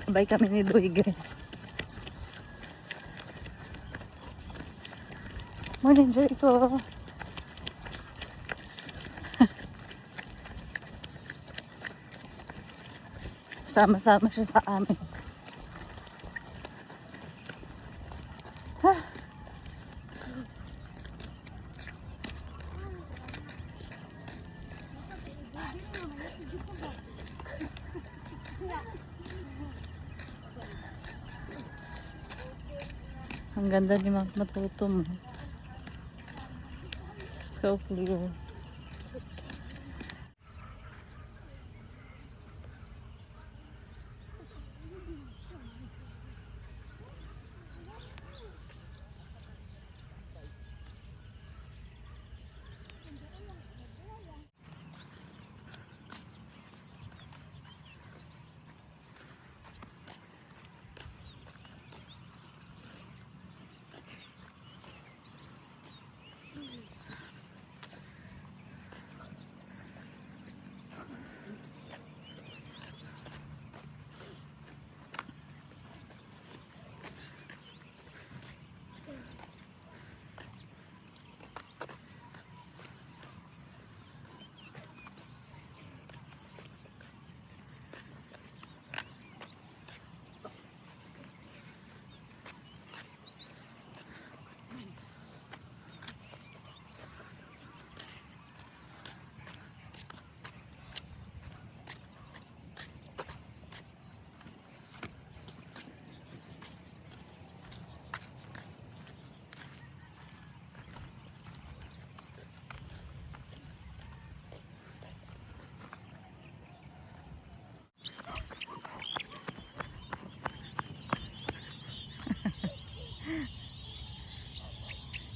Sabay kami ni Doy, guys. Morning, Joy ko. Sama-sama siya sa amin. Ang ganda ni Matuto mo. So clear.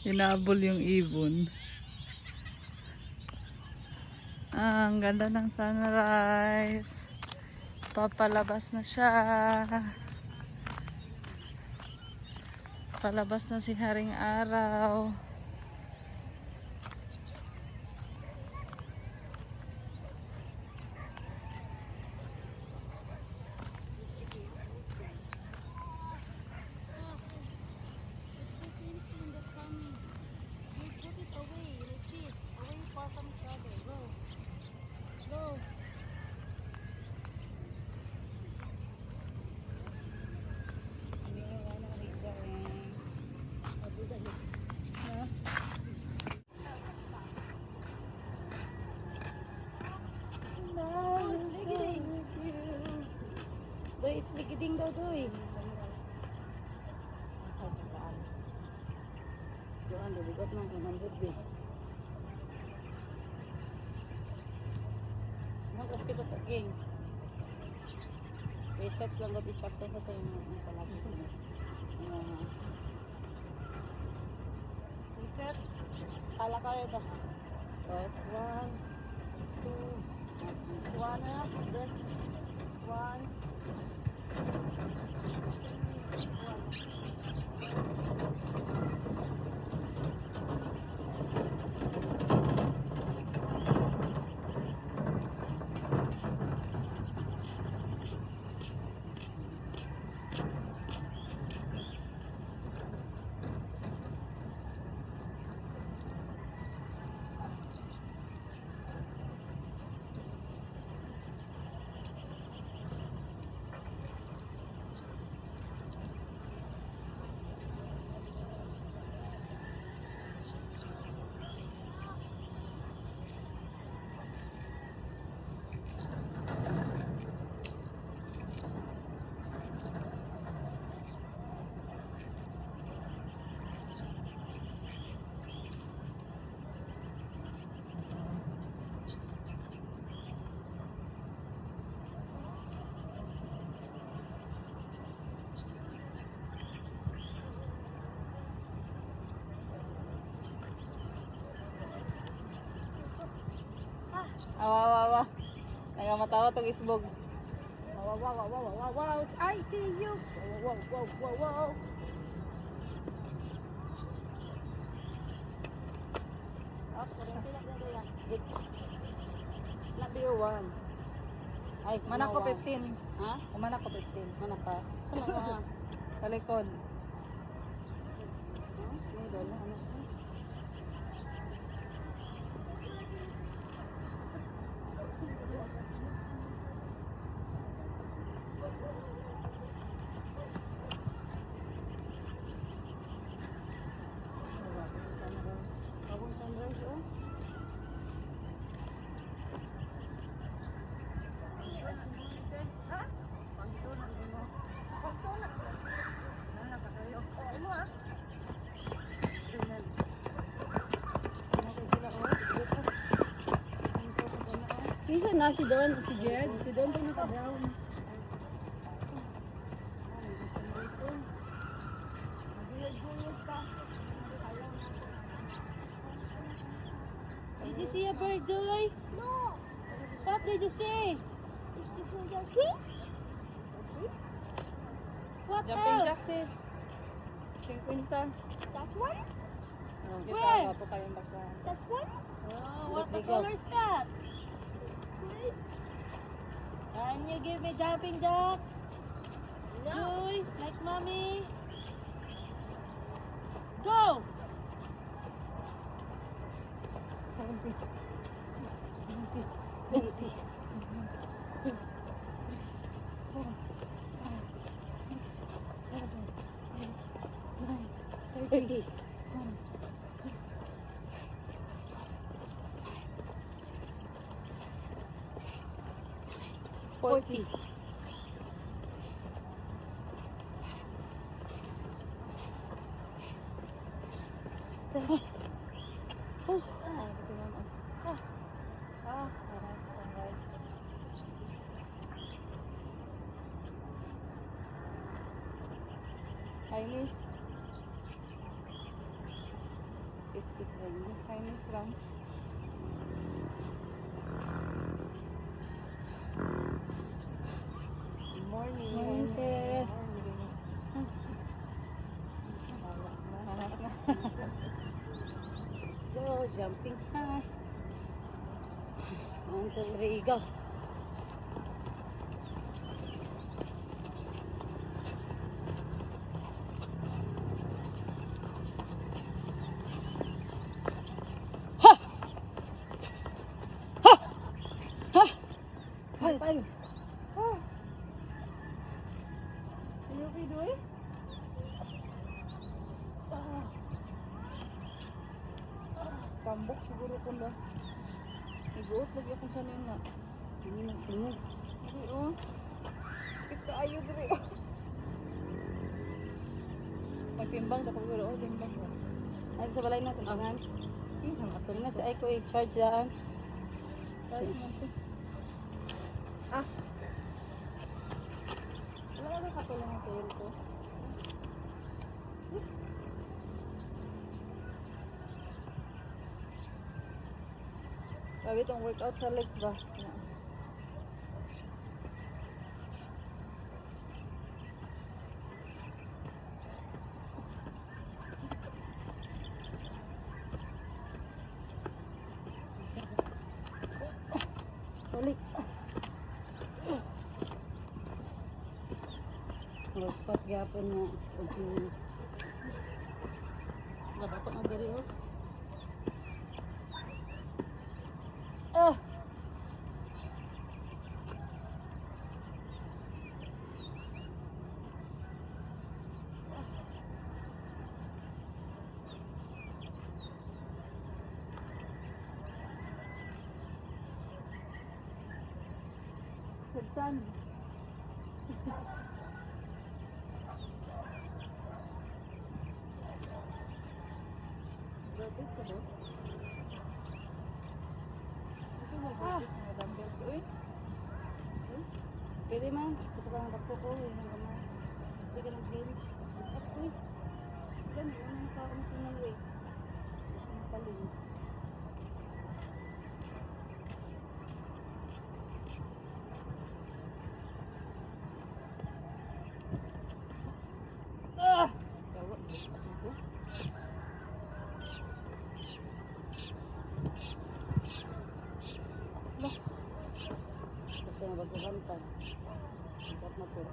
Hinabol yung ibon. Ang ganda ng sunrise. Papalabas na siya. Palabas na si Haring Araw. Doy, ligiding daw, Doy. Doon, duligot na, kumandod, Doy. Magkas kita ito, King. Resets lang gabi, chak sa ito yung palagi ko. Reset. Kala ka ito. Press 1, 2, 1 up, press 1. Awa. Nagamatawa tong isbog. Wow. I see you. Wow. Not the one. Ay, Mana ko kumawa. 15. Ha? Mana ko 15. Mana pa? Saan nga? Sa likod. May dala. Ano? Bagong sunrise, oh. Kisa na si Don, si Jed. Si Don pa naka-brown. Did you see a bird, Joy? No! What did you see? Is this one your key? What Jumping else? jack sis. 50. That one? Oh, Where? po kayong background. That one? Oh, What the Let me go. color is that? Can you give me jumping jack? No. Joy, like mommy. Go! 70. 80. 30. 40. Chinese. Chinese lang. Good morning. Morning, Te. Morning. Go, jumping high. 1, 2, 3, go. Ha! Ha! Ha! High five. Oh. Are you okay, Joy? Tambok siguro ko ba? Iguot lagi akong sanay na. Hindi na sunod. Diri oh. Kita ayo diri oh. Magtimbang ako siguro oh, timbang ko. Ay, sa balay na, timbangan. Ang Ito na sa Eco i-charge daan. Ah. Wala na katulong ang tail ko. Grabe itong workout sa legs ba? Yan. Balik. Close spot gapon na. Labato na diri oh. Ah! Hudson. Burpees ka ba? Gusto mo burpees mga dumbbells? Uy! Pwede man. Gusto ka ng takpo ko. Yun ang gamay. Hindi ka nag-gym. Uy. Diyan, yun ang ka-emotional weight. Gusto mo paling. Ah! Gawa. Ako. Basta baguhan pa. Dapat na po.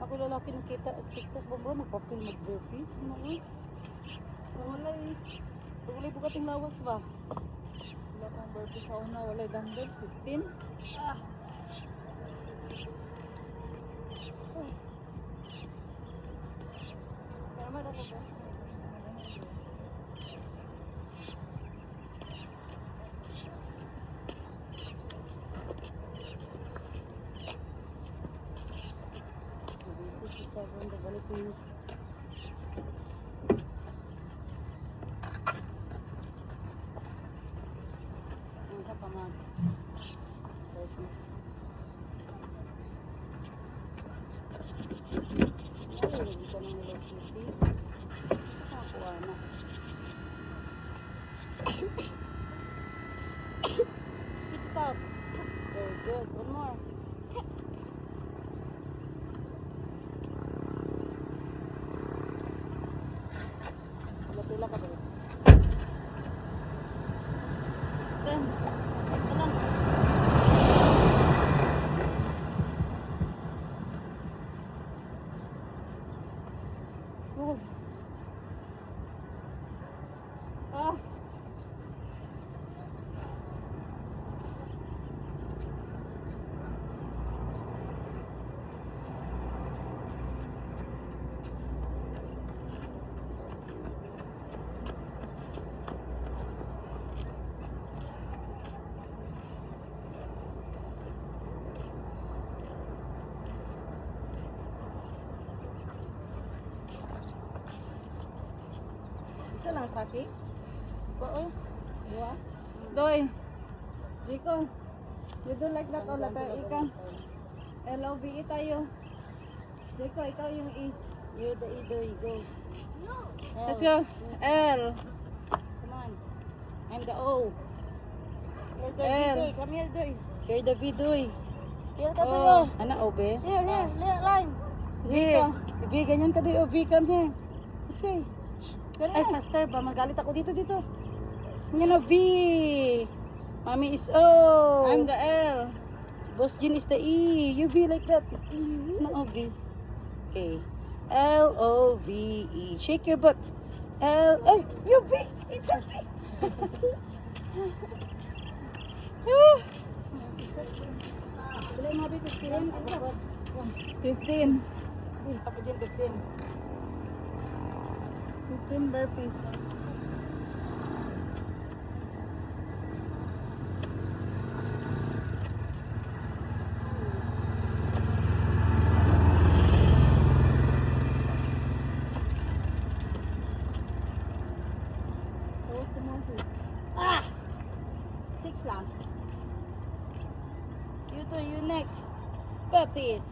Ako lalaki nakita at TikTok ba bro, magpapil mag-burpees. Ano eh? Wala bukating lawas ba? Wala kang burpees sa una, wala dumbbells, 15. Ah. Tama na ko ba? Balik ko yun. Ang kapamag. Ay, hindi ka nang Hello Kitty. Nakakuha na. Stop. Very good. One more. Pila ka ba? Then, alam. Move. Ah. Isa lang tracking? Oo. Yeah. Doy. Zico. You do like that all letter E ka? L-O-V-E tayo. Zico, ikaw yung E. You the either you go. No. Let's go. L. Come on. I'm the O. You're the L. V, come here, Doy. You're the V, Doy. Here ka, Doy. Oh. Ano, O, be? Here, line. Here. V, ganyan ka, Doy. O, V, come here. This way. Ay, faster ba? Magalit ako dito. Yan o, V. Mami is O. I'm the L. Boss Jean is the E. You V like that. No, O, V. A. L-O-V-E. Shake your butt. Ay, you V. It's a V. Wala yung mabi 15. 15. Ako dyan 15. 15 burpees. Ah! 6 lang. You two, you next. Puppies.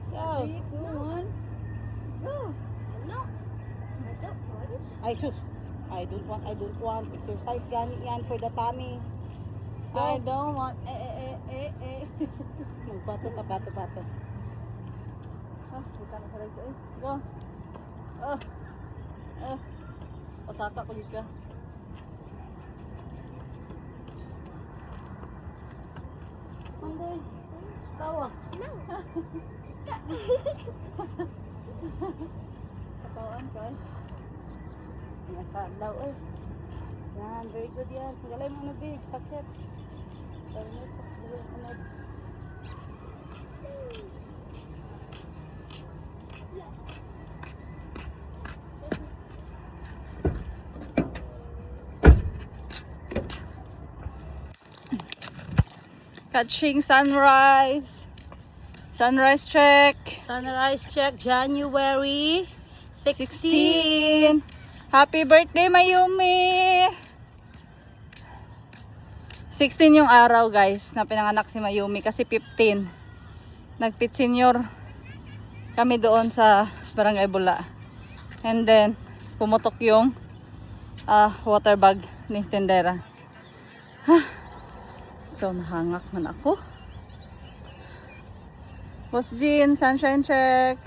Go. 3, 2, 1. Go. No. Ay, sus. I don't want exercise. Gani yan for the tummy. Go. I don't want Magpato ka, pato. Ah, kita na sa legs. Go. Pasaka ko dito. Mandoy. Tawa. Katawan ka eh. Nasa daw eh. Yan, very good yan. Galay mo na big. Pakset. Permit sa kulit. Catching sunrise. Sunrise check. Sunrise check January 16. Happy birthday, Mayumi! 16 yung araw, guys, na pinanganak si Mayumi kasi 15. Nagpit senior kami doon sa Barangay Bula. And then, pumutok yung water bag ni tendera. So, nahangak man ako. Boss Jean, sunshine check.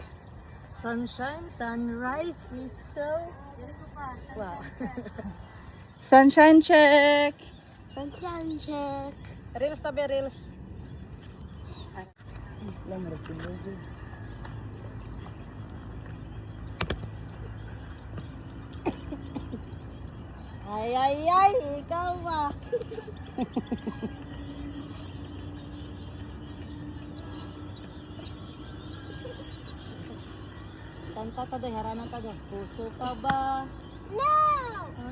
Sunshine, sunrise is so... Wow. Sunshine check. Sunshine check. Reels tabi, reels. Lang mo rin ay, ikaw ba? Kanta ta doy, haranan ta doy. Puso pa ba? No!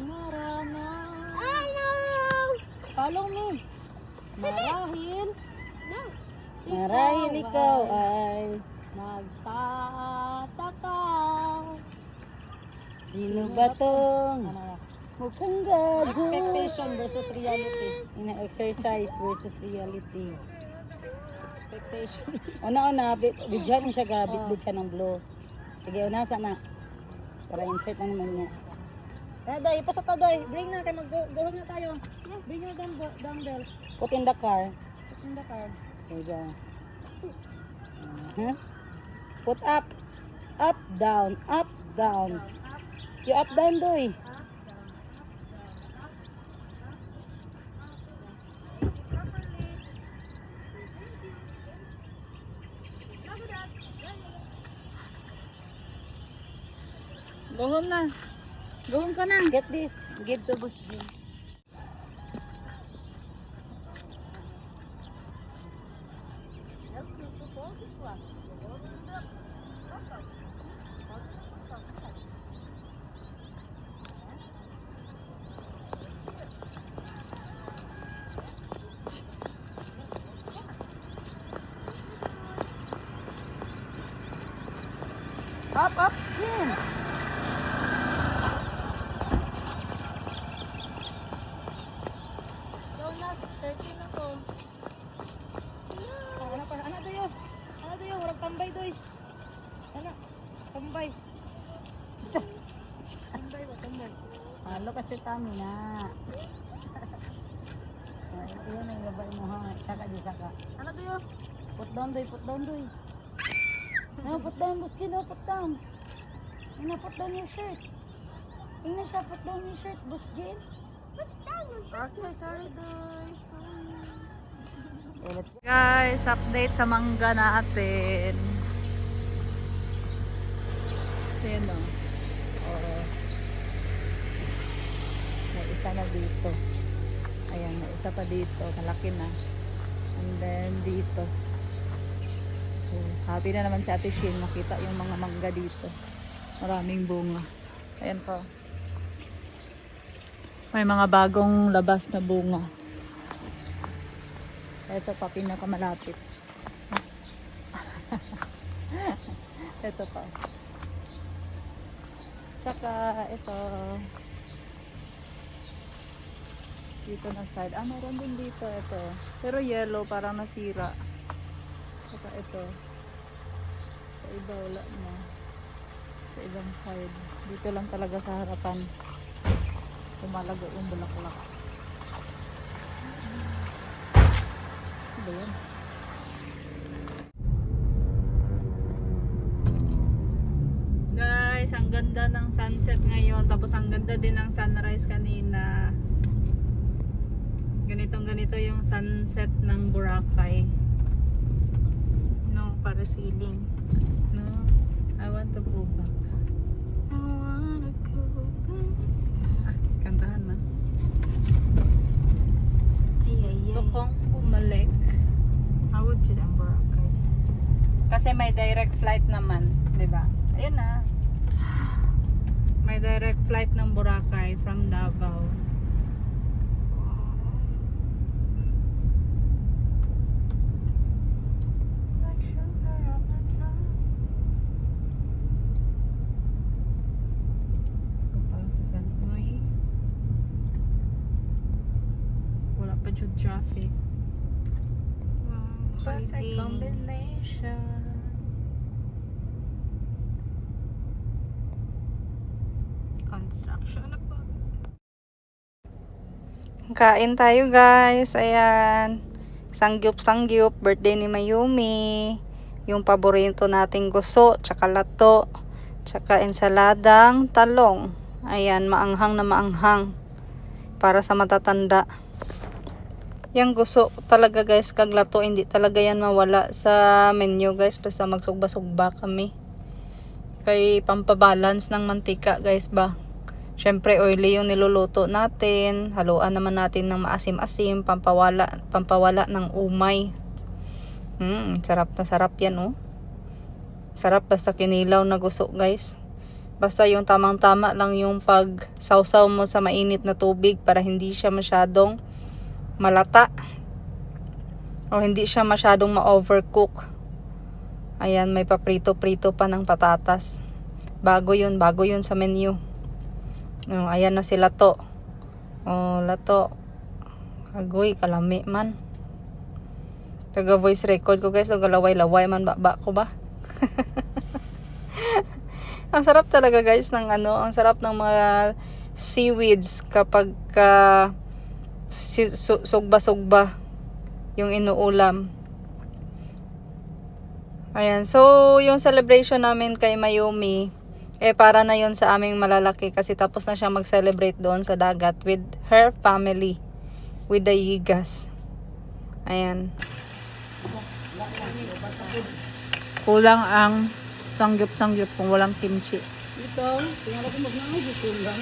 Marana. I know! Follow me. Marahil. No. Marahil ikaw ay nagtataka. Sino ba tong mukhang gago? Expectation versus reality. Ina-exercise versus reality. Expectation. Una, bigyan mo siya gabit, siya ng blow. Sige, una sana. Para insert na naman niya. Doy, ipasok ka doy. Bring na, kaya mag-go na tayo. Bring your dumbbells. Put in the car. Put in the car. There you go. Put up. Up, down. Up, down. You up, down, doy. Go home na. Go home ka na. Get this. Give to Boss Jim. Up, Jim. Daw na, 6:30 na to. Ano pa? Ano doy? Ano doy? Walang tambay doy. Ano? Tambay. Tambay ba? Tambay. Halo kasi kami na. Iyon ang gabay mo ha. Saka di saka. Ano doy? Put down doy, put down doy. No, put down, Buskin, no, put down. Ina, put down your shirt. Ina siya, put down your shirt, Buskin. Put down your shirt. Okay, sorry, doy. Guys, update sa mangga natin. Ayan o. Oo. May isa na dito. Ayan, may isa pa dito. Malaki na. And then dito. So, happy na naman si Ate Shin. Makita yung mga mangga dito. Maraming bunga. Ayan po. May mga bagong labas na bunga. Ito pa, pinakamalapit. Ito pa. Tsaka, ito. Dito na side. Ah, meron din dito. Ito. Pero yellow, parang nasira. Tsaka ito. Sa iba, wala na. Sa ibang side. Dito lang talaga sa harapan. Lumalago yung bulaklak. Ano ba yan? Guys, ang ganda ng sunset ngayon. Tapos ang ganda din ng sunrise kanina. Ganito yung sunset ng Boracay. No, para ceiling. No, I want to go back. I wanna go back. Kantahan na. Gusto kong bumalik. How would you ang Boracay? Kasi may direct flight naman, 'di ba? Ayun na. May direct flight ng Boracay from Davao. Wala pa yung traffic. Perfect combination. Construction na po. Kain tayo guys. Ayan. Sangyup. Birthday ni Mayumi. Yung paborito nating guso. Tsaka lato. Tsaka ensaladang talong. Ayan. Maanghang na maanghang. Para sa matatanda. Yang gusto talaga guys kaglato, hindi talaga yan mawala sa menu guys, basta magsugba-sugba kami. Kay pampabalance ng mantika guys ba. Syempre oily yung niluluto natin, haluan naman natin ng maasim-asim, pampawala ng umay. Sarap na sarap yan oh. Sarap basta kinilaw na gusto guys. Basta yung tamang-tama lang yung pag sausaw mo sa mainit na tubig para hindi siya masyadong malata o hindi siya masyadong ma-overcook. Ayan, may paprito-prito pa ng patatas. Bago yun sa menu. Ayan na si Lato. Lato. Agoy, kalami man. Taga voice record ko guys, nagalaway-laway man ba ko ba? Ang sarap talaga guys ng ang sarap ng mga seaweeds kapag sugba-sugba yung inuulam. Ayan, so yung celebration namin kay Mayumi, para na yun sa aming malalaki kasi tapos na siya mag-celebrate doon sa dagat with her family, with the Yigas. Ayan. Kulang ang sangyup-sangyup kung walang kimchi. Ito, tingnan ko magnangay dito lang.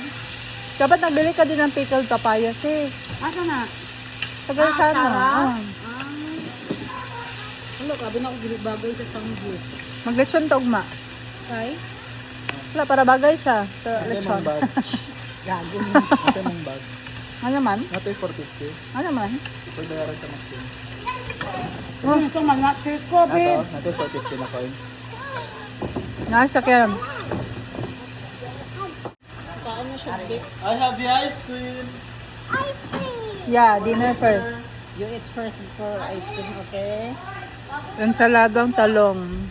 Dapat nagbili ka din ng pickled papayas eh. Asa na? Tagal sana. Wala, kabi na ako bagay sa sanggit. Maglechon ta ugma. Okay? Wala, para bagay siya sa lechon. Gago. Ito ng bag. Ano man? Nato yung 450. Ano man? Pwede bayaran sa Maxim. Ito man na ko, babe. Nato yung 450 na coins. Nice, sakyan. Paano siya, babe? I have the ice cream. Yeah, dinner first. You eat first before ice cream, okay? Ensaladang talong.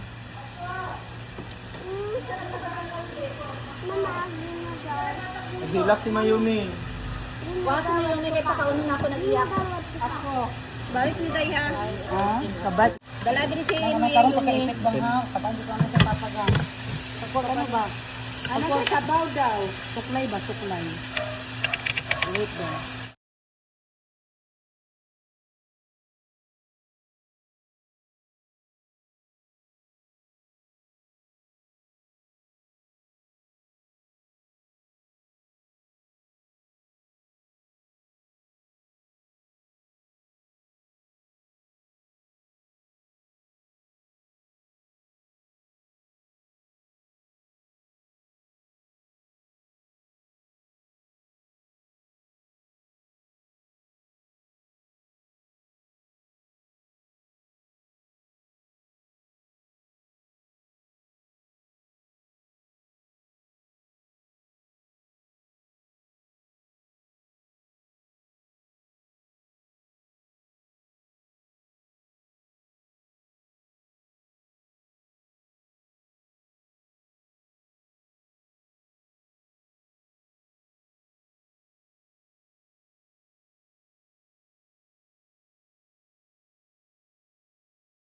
Naghilak si Mayumi. Bakit mo yung nilay pakaunin ako nag-iyak? Ako. Balik ni Day ha? Kabat. Dala din si Amy. Nagkaroon pagkaipit ba nga? Kapag ko naman siya papagang. Sakot ano ba? Ano sa sabaw daw? Suklay ba? Suklay. Wait ba?